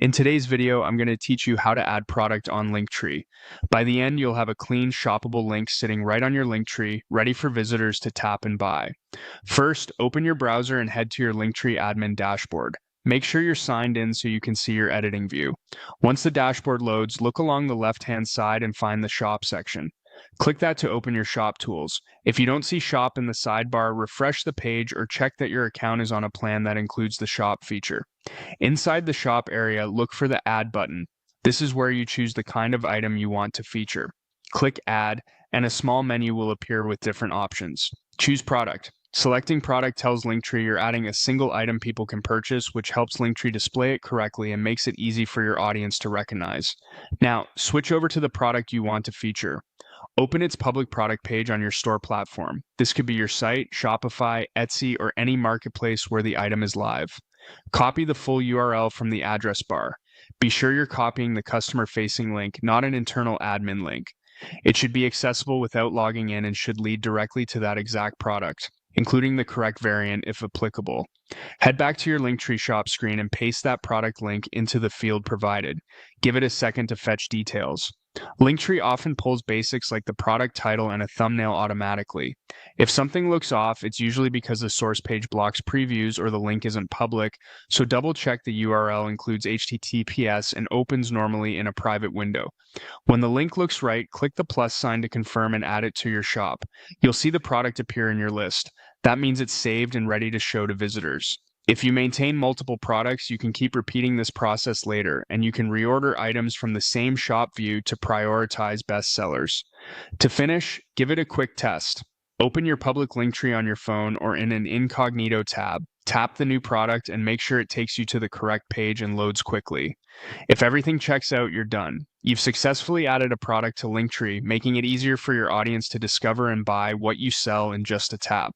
In today's video, I'm going to teach you how to add product on Linktree. By the end, you'll have a clean, shoppable link sitting right on your Linktree, ready for visitors to tap and buy. First, open your browser and head to your Linktree admin dashboard. Make sure you're signed in so you can see your editing view. Once the dashboard loads, look along the left-hand side and find the Shop section. Click that to open your Shop tools. If you don't see Shop in the sidebar, refresh the page or check that your account is on a plan that includes the Shop feature. Inside the shop area, look for the Add button. This is where you choose the kind of item you want to feature. Click Add, and a small menu will appear with different options. Choose Product. Selecting Product tells Linktree you're adding a single item people can purchase, which helps Linktree display it correctly and makes it easy for your audience to recognize. Now, switch over to the product you want to feature. Open its public product page on your store platform. This could be your site, Shopify, Etsy, or any marketplace where the item is live. Copy the full URL from the address bar. Be sure you're copying the customer-facing link, not an internal admin link. It should be accessible without logging in and should lead directly to that exact product, including the correct variant if applicable. Head back to your Linktree shop screen and paste that product link into the field provided. Give it a second to fetch details. Linktree often pulls basics like the product title and a thumbnail automatically. If something looks off, it's usually because the source page blocks previews or the link isn't public, so double check the URL includes HTTPS and opens normally in a private window. When the link looks right, click the plus sign to confirm and add it to your shop. You'll see the product appear in your list. That means it's saved and ready to show to visitors. If you maintain multiple products, you can keep repeating this process later, and you can reorder items from the same shop view to prioritize best sellers. To finish, give it a quick test. Open your public Linktree on your phone or in an incognito tab. Tap the new product and make sure it takes you to the correct page and loads quickly. If everything checks out, you're done. You've successfully added a product to Linktree, making it easier for your audience to discover and buy what you sell in just a tap.